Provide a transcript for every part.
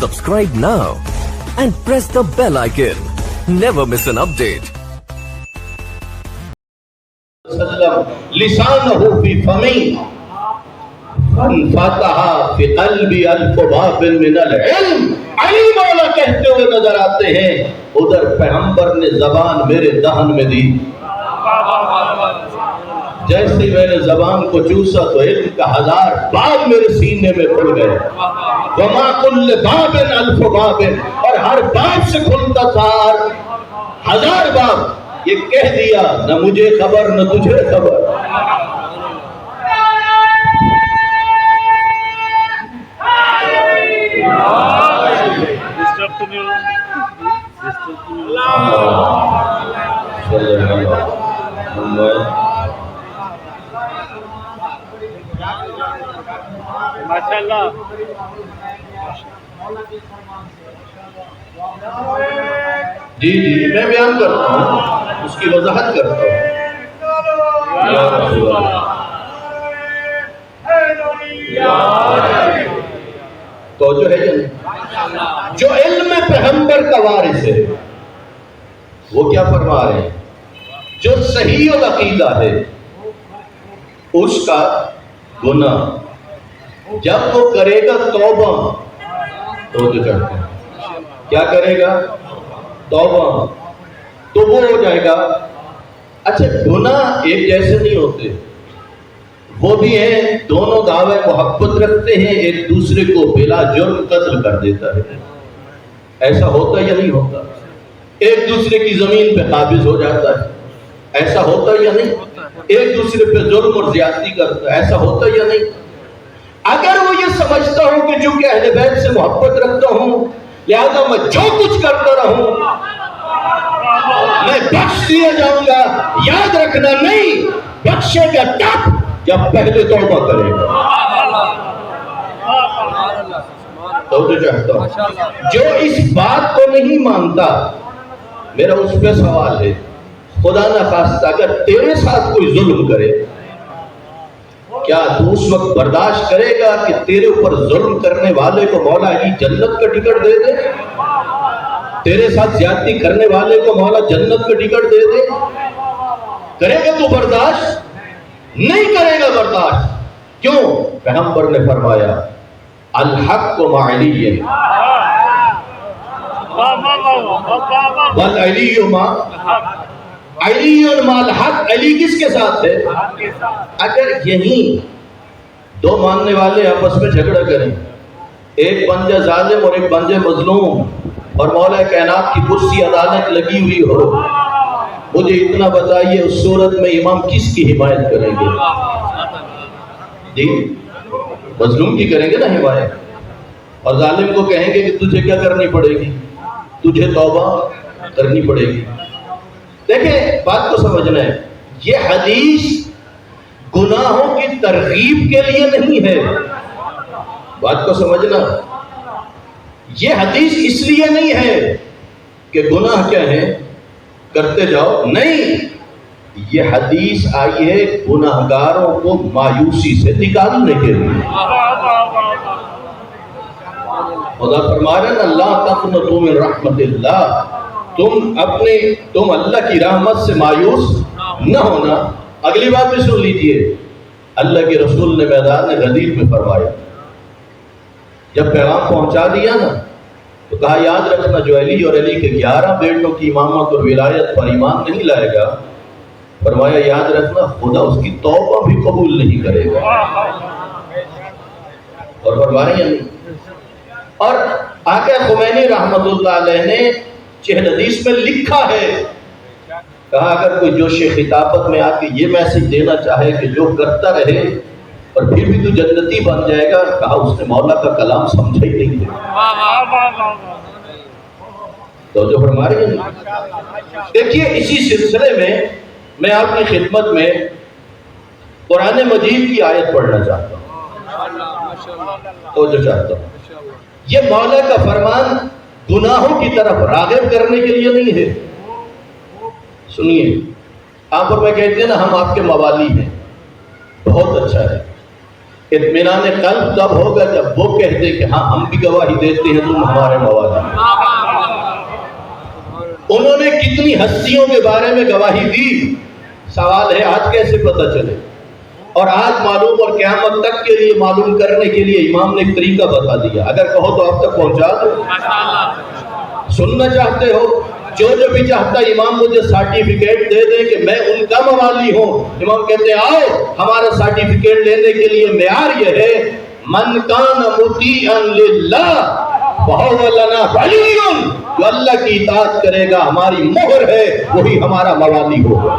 Subscribe now and press the bell icon. Never miss an update. لسانه في فمي فانفتح في قلبی الف باب من العلم. علی مولا کہتے ہوئے نظر آتے ہیں ادھر پیغمبر نے زبان میرے دہن میں دی. جیسے میں نے زبان کو چوسا تو علم کا 1000 باب میرے سینے میں کھل گئے. وما کل باب الف باب, اور ہر باب سے کھلتا تھا 1000 باب. یہ کہہ دیا نہ مجھے خبر نہ تجھے خبر. ماشاءاللہ. جی میں بیان کرتا ہوں, اس کی وضاحت کرتا ہوں. تو جو ہے جو علم پیغمبر کا وارث ہے وہ کیا فرما رہے ہیں, جو صحیح العقیدہ ہے اس کا گناہ جب وہ کرے گا توبہ تو جو کرتے ہیں کیا کرے گا توبہ تو وہ ہو جائے گا. اچھا گناہ ایک جیسے نہیں ہوتے, وہ بھی ہیں دونوں دعوے محبت رکھتے ہیں, ایک دوسرے کو بلا جرم قتل کر دیتا ہے. ایسا ہوتا یا نہیں ہوتا؟ ایک دوسرے کی زمین پہ قابض ہو جاتا ہے. ایسا ہوتا یا نہیں؟ ایک دوسرے پہ ظلم اور زیادتی کرتا ہے. ایسا ہوتا یا نہیں؟ اگر وہ یہ سمجھتا ہوں کہ چونکہ اہل بیت سے محبت رکھتا ہوں لہذا میں جو کچھ کرتا رہوں میں بخش دیا جاؤں گا, یاد رکھنا نہیں, بخشے گا تب جب پہلے توبہ کرے گا. توبہ چاہتا ہوں جو اس بات کو نہیں مانتا, میرا اس پہ سوال ہے, خدا نہ خواستہ اگر تیرے ساتھ کوئی ظلم کرے کیا تو اس وقت برداشت کرے گا کہ تیرے اوپر ظلم کرنے والے کو مولا علی جنت کا ٹکٹ دے دے؟ تیرے ساتھ زیادتی کرنے والے کو مولا جنت کا ٹکٹ دے دے؟ کرے گا تو برداشت؟ نہیں کرے گا برداشت. کیوں؟ پیغمبر نے فرمایا الحق مع علی والعلی مع علی مع الحق. علی کس کے ساتھ ہے؟ اگر یہی دو ماننے والے آپس میں جھگڑا کریں, ایک بن جائے ظالم اور ایک بن جائے مظلوم, اور مولا کائنات کی کرسی عدالت لگی ہوئی ہو, مجھے اتنا بتائیے اس صورت میں امام کس کی حمایت کریں گے؟ جی مظلوم کی کریں گے نا حمایت, اور ظالم کو کہیں گے کہ تجھے کیا کرنی پڑے گی, تجھے توبہ کرنی پڑے گی. دیکھیں بات کو سمجھنا ہے, یہ حدیث گناہوں کی ترغیب کے لیے نہیں ہے. بات کو سمجھنا, یہ حدیث اس لیے نہیں ہے کہ گناہ کیا ہے کرتے جاؤ, نہیں, یہ حدیث آئی ہے گناہگاروں کو مایوسی سے نکالنے کے لیے. خدا فرما رہے ہیں لا تقنطوا من رحمت اللہ, تم اللہ کی رحمت سے مایوس نہ ہونا. اگلی بات بھی سن لیجئے, اللہ کے رسول نے میدان غدیر میں فرمایا, جب پیغام پہنچا دیا نا تو کہا یاد رکھنا جو علی اور علی کے 11 بیٹوں کی امامت اور ولایت پر ایمان نہیں لائے گا, فرمایا یاد رکھنا خدا اس کی توبہ بھی قبول نہیں کرے گا. اور فرمایا نہیں. اور آقا خمینی رحمت اللہ علیہ نے چہل حدیث میں لکھا ہے, کہا اگر کوئی جوش خطابت میں آ کے یہ میسج دینا چاہے کہ جو کرتا رہے اور پھر بھی تو جنتی بن جائے گا, کہا اس نے مولا کا کلام سمجھا ہی نہیں ہے. تو جو فرما رہے ہیں دیکھیے, اسی سلسلے میں آپ کی خدمت میں قرآن مجید کی آیت پڑھنا چاہتا ہوں, تو جو چاہتا ہوں یہ مولا کا فرمان گناہوں کی طرف راغب کرنے کے لیے نہیں ہے. سنیے, آپ اور میں کہتے ہیں نا ہم آپ کے موالی ہیں, بہت اچھا ہے, اطمینان قلب تب ہوگا جب وہ کہتے کہ ہاں ہم بھی گواہی دیتے ہیں تم ہمارے موالے ہیں۔ انہوں نے کتنی ہستیوں کے بارے میں گواہی دی، سوال ہے آج کیسے پتہ چلے؟ اور آج معلوم اور قیامت تک کے لیے معلوم کرنے کے لیے امام نے ایک طریقہ بتا دیا، اگر کہو تو آپ تک پہنچا دو۔ سننا چاہتے ہو؟ جو بھی چاہتا امام مجھے سرٹیفکیٹ دے دے کہ میں ان کا موالی ہوں، امام کہتے ہیں آؤ ہمارا سرٹیفکیٹ لینے کے لیے معیار یہ ہے من کان مطیعا للہ فہو لنا ولی، جو اللہ کی اطاعت کرے گا ہماری مہر ہے وہی ہمارا موالی ہوگا۔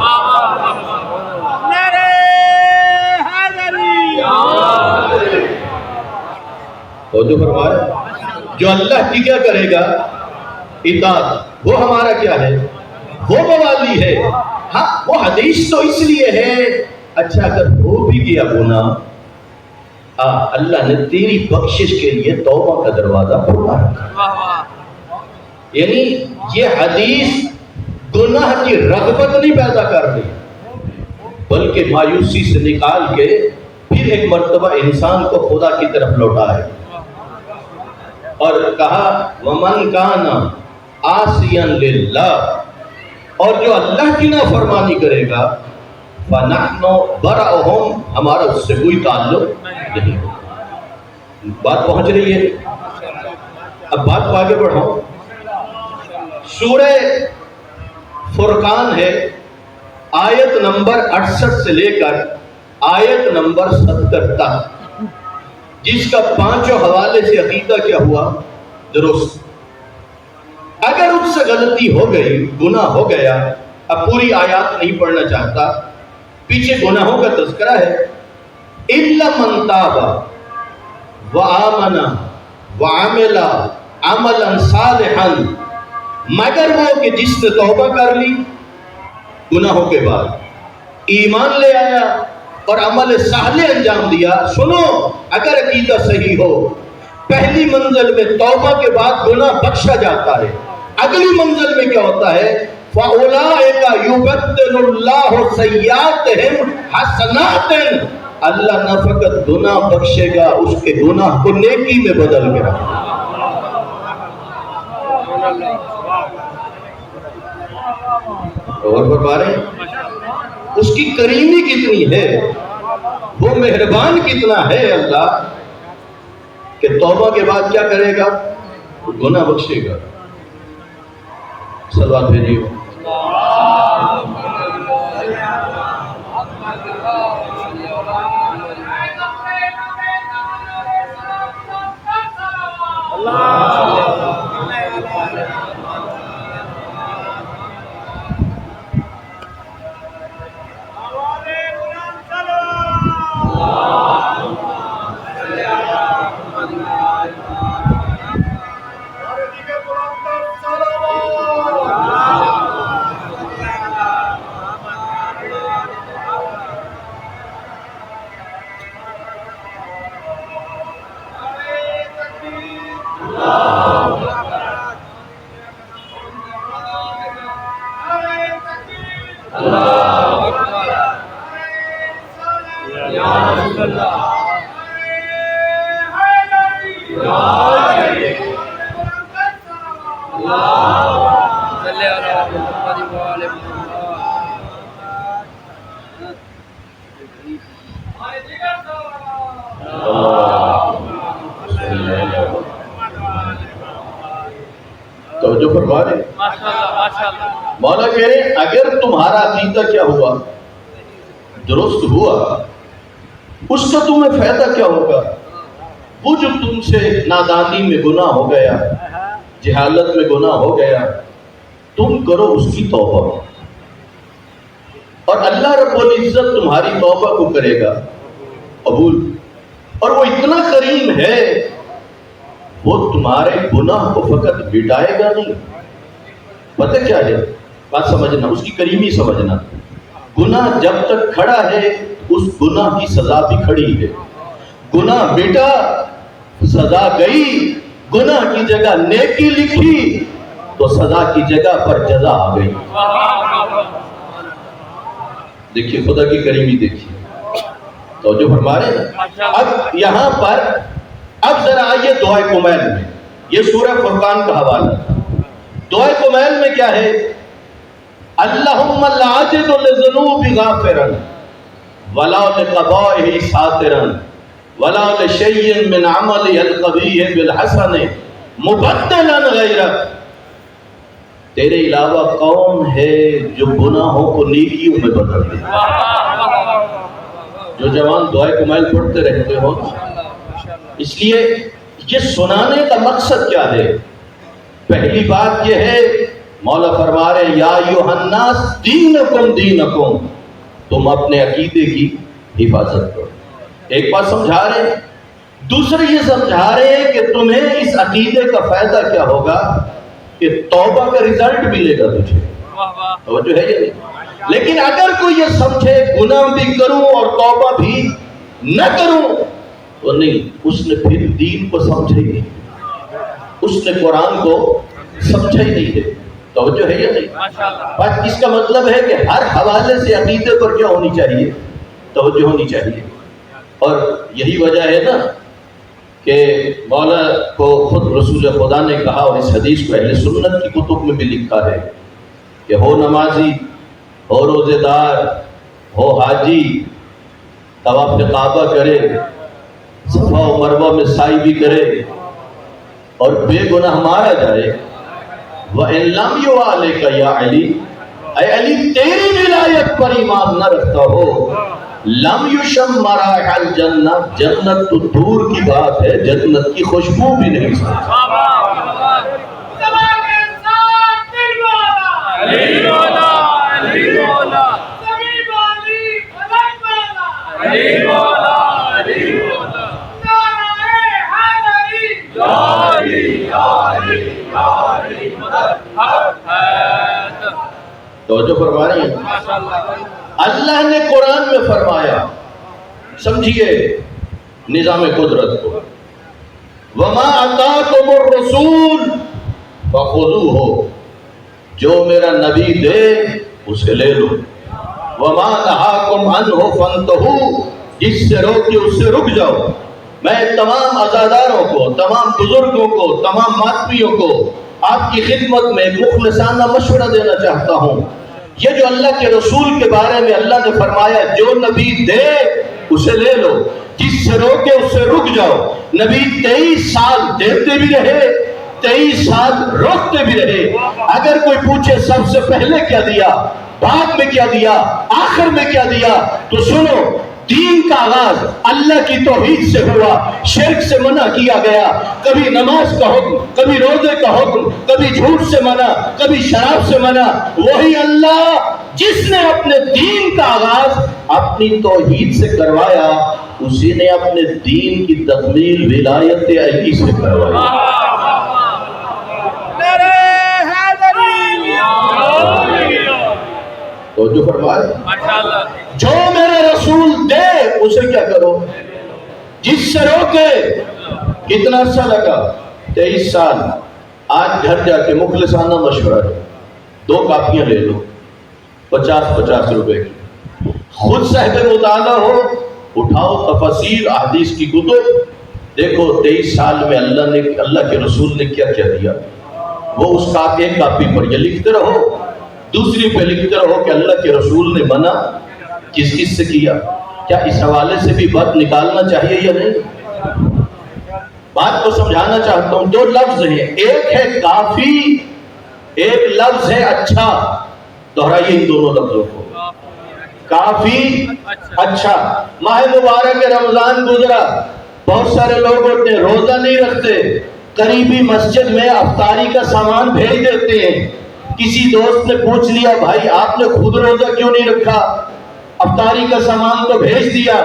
تو جو فرمایا جو اللہ کی کیا کرے گا اطاعت، وہ ہمارا کیا ہے؟ وہ موالی ہے۔ ہاں وہ حدیث تو اس لیے ہے، اچھا اگر ہو بھی گیا گناہ، اللہ نے تیری بخشش کے لیے توبہ کا دروازہ کھولا رکھا۔ یعنی یہ حدیث گناہ کی رغبت نہیں پیدا کر رہی، بلکہ مایوسی سے نکال کے پھر ایک مرتبہ انسان کو خدا کی طرف لوٹائے، اور کہا وَمَنْ كَانَ عَاصِيًا لِلَّهِ، اور جو اللہ کی نافرمانی کرے گا فَنَحْنُ بَرَأُهُمْ، ہمارا اس سے کوئی تعلق نہیں۔ بات پہنچ رہی ہے؟ اب بات کو آگے بڑھاؤں۔ سورہ فرقان ہے، آیت نمبر 68 سے لے کر آیت نمبر 70 تک، جس کا 5 حوالے سے عقیدہ کیا ہوا؟ درست۔ اگر اس سے غلطی ہو گئی، گناہ ہو گیا، اب پوری آیات نہیں پڑھنا چاہتا، پیچھے گناہوں کا تذکرہ ہے، إِلَّا مَنْ تَابَ وَآمَنَ وَعَمِلَ عَمَلًا صَالِحًا، مگر وہ کہ جس نے توبہ کر لی گناہوں کے بعد، ایمان لے آیا اور عمل صالح انجام دیا۔ سنو، اگر عقیدہ صحیح ہو، پہلی منزل میں توبہ کے بعد گناہ بخشا جاتا ہے، اگلی منزل میں کیا ہوتا ہے؟ فَأُولَٰئِكَ يُبَدِّلُ اللَّهُ سَيِّئَاتِهِمْ حَسَنَاتٍ، اللہ نہ فقط گناہ بخشے گا، اس کے گناہ کو نیکی میں بدل کے رکھے گا۔ اور فرما رہے ہیں اس کی کریمی کتنی ہے، وہ مہربان کتنا ہے اللہ، کہ توبہ کے بعد کیا کرے گا؟ گناہ بخشے گا۔ صلوات بھیجیے۔ تو جو فرما رہے مولا کہہ رہے ہیں اگر تمہارا عقیدہ کیا ہوا؟ درست ہوا، اس کا تمہیں فائدہ کیا ہوگا؟ وہ جو تم سے نادانی میں گناہ ہو گیا، جہالت میں گناہ ہو گیا، تم کرو اس کی توبہ، اور اللہ رب العزت تمہاری توبہ کو کرے گا قبول، اور وہ اتنا کریم ہے، وہ تمہارے گناہ کو فقط مٹائے گا نہیں۔ پتہ کیا ہے بات سمجھنا، اس کی کریمی سمجھنا، گناہ جب تک کھڑا ہے اس گناہ کی سزا بھی کھڑی ہے، گناہ مٹا سزا گئی، گناہ کی جگہ نیکی لکھی تو سزا کی جگہ پر جزا آ گئی۔ دیکھیے خدا کی کریمی، دیکھیے تو جو فرما رہے ہیں اب یہاں پر اب ذرا آئیے دعائے کمیل میں، یہ سورہ فرقان کا حوالہ. دعائے کمیل میں کیا ہے؟ اللہم لا اجد لذنوبی غافرا ولا لقبائہ ساترا ولا لشیء من عملی القبیح بالحسن مبدلا غیرک. تیرے علاوہ کون ہے جو گناہوں کو نیکیوں میں بدل دے؟ جو جوان دعائے کمیل پڑھتے رہتے ہو. اس لیے یہ سنانے کا مقصد کیا ہے؟ پہلی بات یہ ہے، مولا فرما رہے یا ایھا الناس دینکم دینکم، تم اپنے عقیدے کی حفاظت کرو. ایک بات سمجھا رہے ہیں. دوسرے یہ سمجھا رہے ہیں کہ تمہیں اس عقیدے کا فائدہ کیا ہوگا کہ توبہ کا رزلٹ ملے گا تجھے. توجہ ہے یہ نہیں؟ لیکن اگر کوئی یہ سمجھے گناہ بھی کروں اور توبہ بھی نہ کروں تو نہیں، اس نے پھر دین کو سمجھا ہی نہیں، اس نے قرآن کو سمجھا ہی نہیں ہے. توجہ ہے یا نہیں؟ بس اس کا مطلب ہے کہ ہر حوالے سے عقیدے پر کیا ہونی چاہیے؟ توجہ ہونی چاہیے. اور یہی وجہ ہے نا کہ مولا کو خود رسول خدا نے کہا، اور اس حدیث کو اہل سنت کی کتب میں بھی لکھا ہے کہ ہو نمازی، ہو روزے دار، ہو حاجی، طواف کعبہ کرے، صفا و مروہ میں سعی بھی کرے اور بے گناہ مارا جائے، وَإِن لَمْ يُعَلِكَ يَا علی، اے علی تیری ولایت پر ایمان نہ رکھتا ہو، لم یشم مراح الجنہ، جنت تو دور کی بات ہے، جنت کی خوشبو بھی نہیں سکتا. توجہ فرما رہے ہیں. اللہ نے قرآن میں فرمایا، سمجھیے نظام قدرت کو، وَمَا آتَاكُمُ الرَّسُولُ فَخُذُوهُ، جو میرا نبی دے اسے لے لو، وَمَا نَهَاكُمْ عَنْهُ فَانْتَهُوا، جس سے روکے اس سے رک جاؤ. میں تمام عزاداروں کو، تمام بزرگوں کو، تمام ماتمیوں کو آپ کی خدمت میں مخلصانہ مشورہ دینا چاہتا ہوں. یہ جو اللہ کے رسول کے بارے میں اللہ نے فرمایا جو نبی دے اسے لے لو، جس سے روکے اس سے رک جاؤ. نبی 23 سال دیتے بھی رہے، 23 سال روکتے بھی رہے. اگر کوئی پوچھے سب سے پہلے کیا دیا، بعد میں کیا دیا، آخر میں کیا دیا، تو سنو، دین کا آغاز اللہ کی توحید سے ہوا، شرک سے منع کیا گیا. کبھی نماز کا حکم، کبھی روزے کا حکم، کبھی جھوٹ سے منع، کبھی شراب سے منع. وہی اللہ جس نے اپنے دین کا آغاز اپنی توحید سے کروایا، اسی نے اپنے دین کی تکمیل ولایت علی سے کروائی. تو جو فرمایا جو میرے رسول دے اسے کیا کرو، جس سے روکے. کتنا عرصہ لگا؟ 23 سال. آج گھر جا کے مخلصانہ مشورہ ہے، 2 کاپیاں لے لو 50-50 روپے کی. خود صاحب مطالعہ ہو، اٹھاؤ تفاسیر احادیث کی کتب، دیکھو 23 سال میں اللہ کے رسول نے کیا کیا دیا. وہ اس کا ایک کاپی پر یہ لکھتے رہو، دوسری پہ لکھتے رہو کہ اللہ کے رسول نے منع کس کس سے کیا. کیا اس حوالے سے بھی بات نکالنا چاہیے یا نہیں؟ بات کو سمجھانا چاہتا ہوں. 2 لفظ ہیں، ایک ہے کافی، ایک لفظ ہے اچھا. دہرائیے ان دونوں لفظوں کو، کافی اچھا. ماہ مبارک رمضان گزرا، بہت سارے لوگ ہوتے ہیں روزہ نہیں رکھتے، قریبی مسجد میں افطاری کا سامان بھیج دیتے ہیں. کسی دوست نے پوچھ لیا بھائی آپ نے خود روزہ کیوں نہیں رکھا، افطاری کا سامان تو بھیج دیا.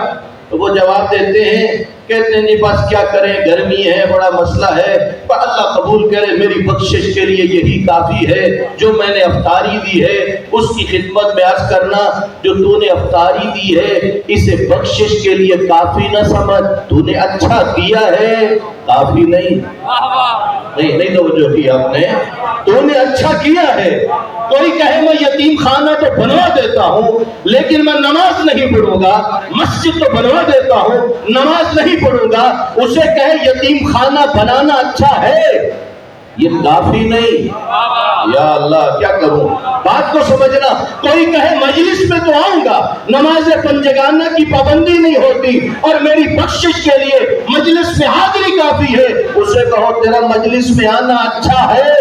تو وہ جواب دیتے ہیں، کہتے ہیں بس کیا کریں، گرمی ہے، بڑا مسئلہ ہے، پر اللہ قبول کرے، میری بخشش کے لیے یہی کافی ہے جو میں نے افطاری دی ہے. اس کی خدمت میں عرض کرنا، جو تو نے افطاری دی ہے اسے بخشش کے لیے کافی نہ سمجھ، تو نے اچھا کیا ہے، کافی نہیں. نہیں توجہ کی آپ نے. تو نے اچھا کیا ہے. کوئی کہے میں یتیم خانہ تو بنوا دیتا ہوں لیکن میں نماز نہیں پڑھوں گا, مسجد تو بنوا دیتا ہوں نماز نہیں پڑھوں گا, اسے کہے یتیم خانہ بنانا اچھا ہے, یہ کافی نہیں. یا اللہ کیا کروں, بات کو سمجھنا. کوئی کہے مجلس میں تو آؤں گا, نماز پنجگانہ کی پابندی نہیں ہوتی اور میری بخشش کے لیے مجلس میں حاضری کافی ہے, اسے کہو تیرا مجلس میں آنا اچھا ہے.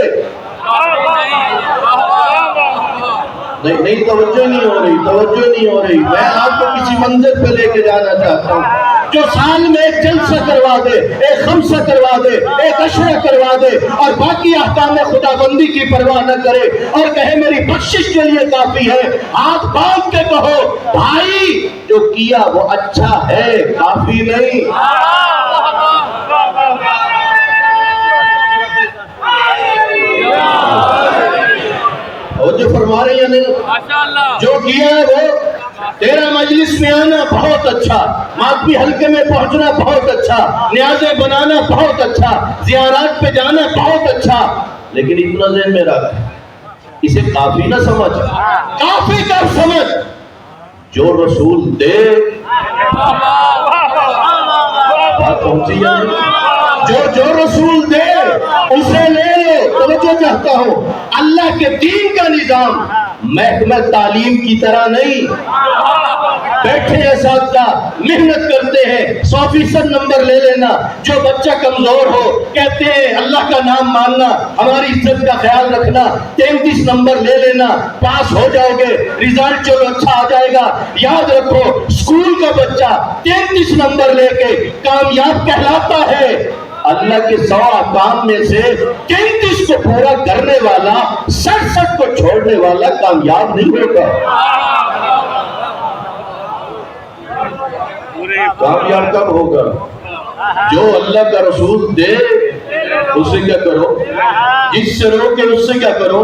نہیں توجہ نہیں ہو رہی. میں آپ کو کسی منظر پہ لے کے جانا چاہتا ہوں جو سال میں ایک جلسہ کروا دے, ایک خمسہ کروا دے, ایک عشرہ کروا دے اور باقی احکام خدا بندی کی پرواہ نہ کرے اور کہے میری بخشش کے لیے کافی ہے. ہاتھ باندھ کے کہو بھائی جو کیا وہ اچھا ہے, کافی نہیں. اور جو فرما رہے ہیں نہیں, جو کیا ہے وہ تیرا مجلس میں آنا بہت اچھا, ماتمی حلقے میں پہنچنا بہت اچھا, نیازیں بنانا بہت اچھا, زیارات پہ جانا بہت اچھا, لیکن اتنا ذہن میں رکھ, اسے کافی نہ سمجھ. کافی کب سمجھ جو رسول دے. بات پہنچی ہے, جو رسول دے اسے لے لو. توجہ چاہتا ہوں, اللہ کے دین کا نظام محکمہ تعلیم کی طرح نہیں. بیٹھے اساتذہ محنت کرتے ہیں, 100% نمبر لے لینا. جو بچہ کمزور ہو کہتے ہیں اللہ کا نام ماننا, ہماری عزت کا خیال رکھنا, 33 نمبر لے لینا, پاس ہو جاؤ گے, رزلٹ چلو اچھا آ جائے گا. یاد رکھو اسکول کا بچہ 33 نمبر لے کے کامیاب کہلاتا ہے. اللہ کے 100 احکام میں سے 33 کو پورا کرنے والا 67 کو چھوڑنے والا کامیاب نہیں ہوگا. کامیاب کب ہوگا؟ جو اللہ کا رسول دے اسے کیا کرو, جس سے روکے اس سے کیا کرو.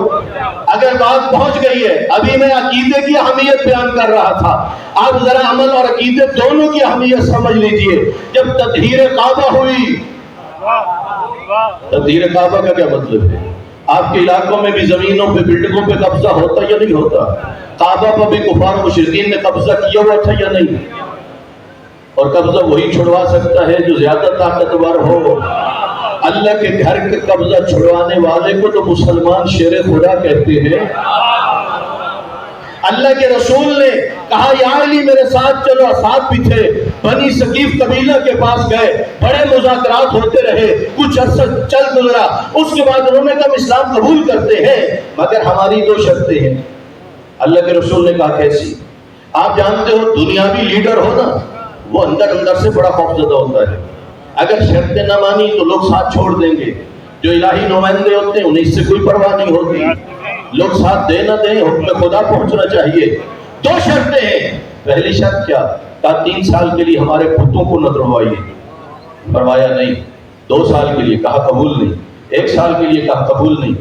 اگر بات پہنچ گئی ہے, ابھی میں عقیدے کی اہمیت بیان کر رہا تھا, آپ ذرا عمل اور عقیدے دونوں کی اہمیت سمجھ لیجئے. جب تطہیر کعبہ ہوئی, تطہیر کعبہ کا کیا مطلب ہے؟ آپ کے علاقوں میں بھی زمینوں پہ بلڈنگوں پہ قبضہ ہوتا یا نہیں ہوتا؟ کعبہ پر بھی کفار و مشرکین نے قبضہ کیا ہوا تھا یا نہیں؟ اور قبضہ وہی چھڑوا سکتا ہے جو زیادہ طاقتور ہو. اللہ کے گھر کے قبضہ چھڑوانے والے کو تو مسلمان شیر خدا کہتے ہیں. اللہ کے رسول نے کہا یا علی میرے ساتھ چلو, ساتھ بھی تھے. بنی ثقیف قبیلہ کے پاس گئے, بڑے مذاکرات ہوتے رہے, کچھ عرصہ چل گزرا, اس کے بعد انہوں نے کہا اسلام قبول کرتے ہیں مگر ہماری 2 شرطیں ہیں. اللہ کے رسول نے کہا کیسی؟ آپ جانتے ہو دنیاوی لیڈر ہو نا, وہ اندر سے بڑا خوفزدہ ہوتا ہے. اگر شرطیں نہ مانی تو لوگ ساتھ چھوڑ دیں گے. جو الہی نمائندے ہوتے ہیں انہیں اس سے کوئی پرواہ نہیں ہوتی, لوگ ساتھ دے نہ دیں حکم خدا پہنچنا چاہیے. 2 شرطیں ہیں. پہلی شرط کیا؟ کہا 3 سال کے لیے ہمارے بتوں کو نہ توڑوائیے. فرمایا نہیں. 2 سال کے لیے کہا قبول نہیں. 1 سال کے لیے کہا قبول نہیں.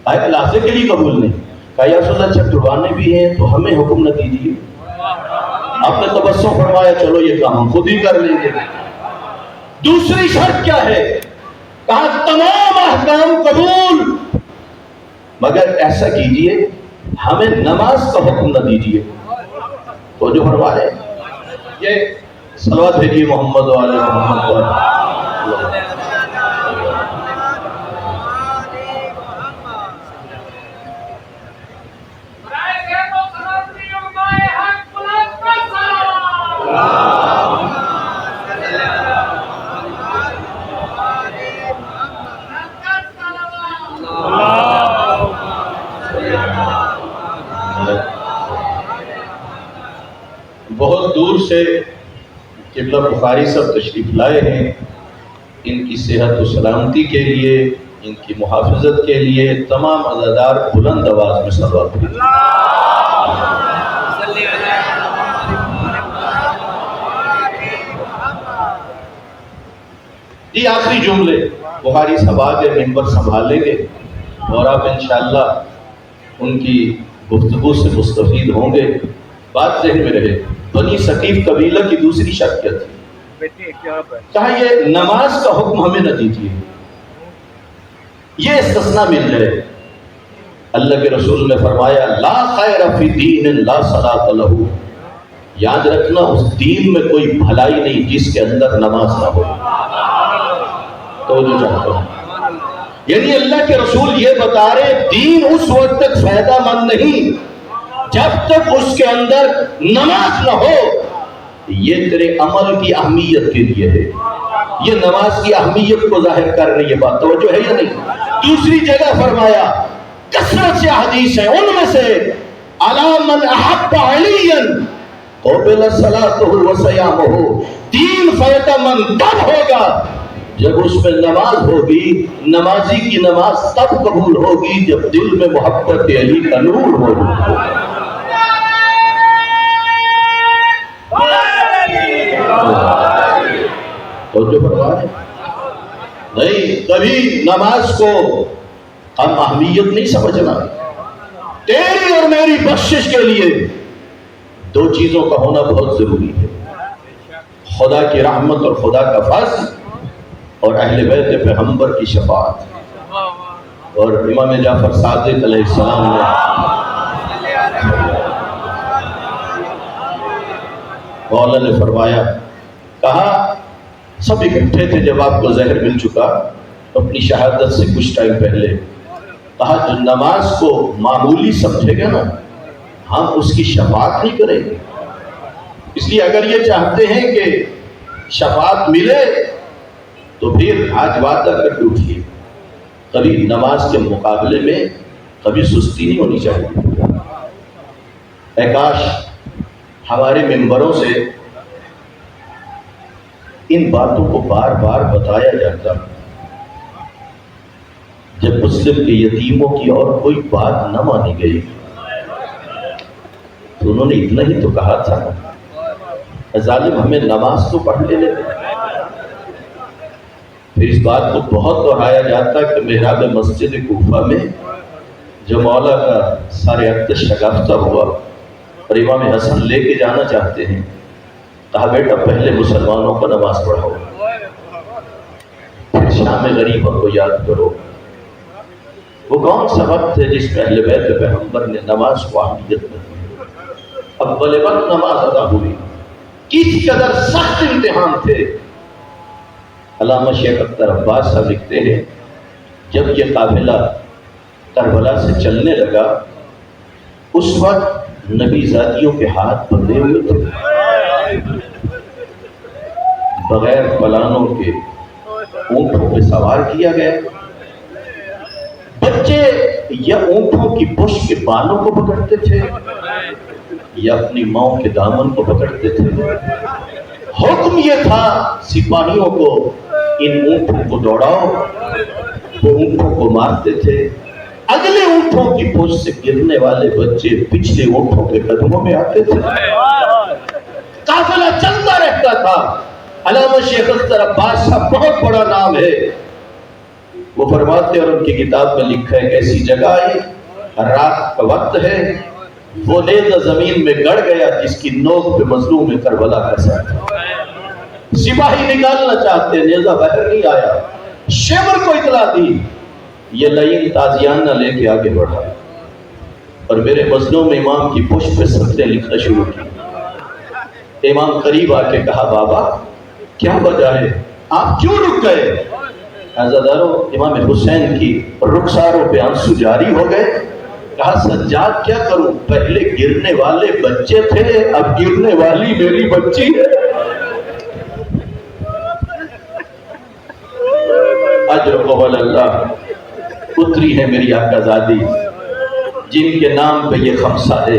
ایک لحظے کے لیے قبول نہیں. کہا یا رسول اللہ جب توڑوانے بھی ہیں تو ہمیں حکم نہ دیجیے. آپ نے تبسم فرمایا چلو یہ کام ہم خود ہی کر لیں گے. دوسری شرط کیا ہے؟ کہا تمام احکام قبول مگر ایسا کیجئے ہمیں نماز کا حکم نہ دیجئے. تو جو فرمائے یہ صلوات بھیجیے محمد و آل محمد و بہت دور سے قبلہ بخاری صاحب تشریف لائے ہیں. ان کی صحت و سلامتی کے لیے, ان کی محافظت کے لیے تمام عزادار بلند آواز میں صلوات بھیجیں. جی آخری جملے بخاری صاحب آگے منبر سنبھالیں گے اور آپ انشاءاللہ ان کی گفتگو سے مستفید ہوں گے. بات ذہن میں رہے, بنی ثقیف قبیلہ کی دوسری شرط کیا تھی؟ کہا یہ نماز کا حکم ہمیں نہ دیجیے, یہ استثناء مل جائے. اللہ کے رسول نے فرمایا لا خیر فی دین لا صلاۃ لہ، یاد رکھنا اس دین میں کوئی بھلائی نہیں جس کے اندر نماز نہ ہو۔ تو جو چاہتا ہوں یعنی اللہ کے رسول یہ بتا رہے دین اس وقت تک فائدہ مند نہیں جب تک اس کے اندر نماز نہ ہو۔ یہ تیرے عمل کی اہمیت کے لیے ہے، یہ نماز کی اہمیت کو ظاہر کر رہی ہے بات، توجہ ہے یا نہیں؟ دوسری جگہ فرمایا کثرت سے حدیث ہیں، ان میں سے علی من احب علیا قبل صلاتہ و صیامہ، دین فائدہ مند تب ہوگا جب اس میں نماز ہوگی، نمازی کی نماز تب قبول ہوگی جب دل میں محبت علی کا نور ہوگا۔ تو جو فرمائے نہیں، کبھی نماز کو ہم اہمیت نہیں سمجھنا۔ تیری اور میری بخشش کے لیے دو چیزوں کا ہونا بہت ضروری ہے، خدا کی رحمت اور خدا کا فضل، اور اہل بیت پیغمبر کی شفاعت۔ اور امام جعفر صادق علیہ السلام نے مولا نے فرمایا، کہا سب اکٹھے تھے جب آپ کو زہر مل چکا اپنی شہادت سے کچھ ٹائم پہلے، کہا جو نماز کو معمولی سمجھے گا نا ہم اس کی شفاعت نہیں کریں گے۔ اس لیے اگر یہ چاہتے ہیں کہ شفاعت ملے تو پھر آج وعدہ کر کے اٹھیے، کبھی نماز کے مقابلے میں کبھی سستی نہیں ہونی چاہیے۔ اے کاش ہمارے ممبروں سے ان باتوں کو بار بار بتایا جاتا، جب مسلم کے یتیموں کی اور کوئی بات نہ مانی گئی تو انہوں نے اتنا ہی تو کہا تھا نا ظالم ہمیں نماز تو پڑھ لینے دے۔ پھر اس بات کو بہت دہرایا جاتا کہ محراب مسجد کوفہ میں جو مولا کا سارے اقدس شگافتہ ہوا اور امام حسن لے کے جانا چاہتے ہیں، کہا بیٹا پہلے مسلمانوں کو نماز پڑھاؤ، پھر شام غریبوں کو یاد کرو۔ وہ کون سا وقت ہے جس میں اہل بیت پیغمبر نے نماز کو اہمیت میں دی؟ اول وقت نماز ادا ہوئی، کس قدر سخت امتحان تھے۔ علامہ شیخ اختر عباس صاحب لکھتے ہیں جب یہ قافلہ کربلا سے چلنے لگا اس وقت نبی زادیوں کے ہاتھ بندھے ہوئے تھے، بغیر پلانوں کے اونٹوں پہ سوار کیا گیا، بچے یا اونٹوں کی پشت کے بالوں کو پکڑتے تھے یا اپنی ماں کے دامن کو پکڑتے تھے۔ حکم یہ تھا سپاہیوں کو ان اونٹوں کو دوڑاؤ، وہ اونٹوں کو مارتے تھے، اگلے اونٹوں کی پشت سے گرنے والے بچے پچھلے اونٹوں کے قدموں میں آتے تھے، قافلہ چلتا رہتا تھا۔ علامہ شیخ اختر عباس صاحب بہت بڑا نام ہے، وہ فرماتے اور ان کی کتاب میں لکھا ہے ایسی جگہ آئی رات کا وقت ہے، وہ نیزہ زمین میں گڑ گیا جس کی نوک پہ مظلوم کربلا کا سر تھا۔ سپاہی نکالنا چاہتے، نیزہ باہر نہیں آیا، شیور کو اطلاع دی، یہ لعین تازیانہ لے کے آگے بڑھا اور میرے مظلوم امام کی پشت پہ سطریں لکھنا شروع کی۔ امام قریب آ کے کہا بابا کیا وجہ ہے، آپ کیوں رک گئے؟ عزاداروں امام حسین کی رخساروں پہ آنسو جاری ہو گئے۔ کہا سجاد کیا کروں، پہلے گرنے والے بچے تھے اب گرنے والی میری بچی ہے۔ اجر قبل اللہ اتری ہے میری آقا زادی جن کے نام پہ یہ خمسہ ہے،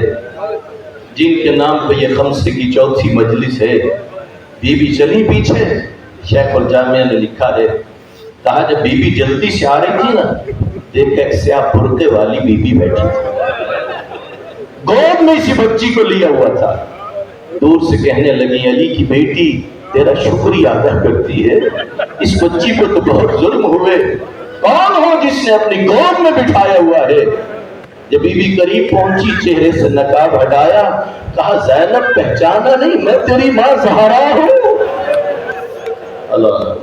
جن کے نام پہ یہ خمسے کی چوتھی مجلس ہے۔ بی بی چلی پیچھے، شیخ الجامعہ نے لکھا ہے، کہا جب بی بی جلدی سے آ رہی تھی نا دیکھا ایک سیاہ برقعے والی بی بی بیٹھی تھی، گود میں اسی بچی کو لیا ہوا تھا، دور سے کہنے لگی علی کی بیٹی تیرا شکریہ ادا کرتی ہے، اس بچی کو تو بہت ظلم ہوئے، کون ہو جس نے اپنی گود میں بٹھایا ہوا ہے؟ جب بی بی قریب پہنچی چہرے سے نقاب ہٹایا، کہا زینب پہچانا نہیں، میں تیری ماں زہرا ہوں۔ اللہ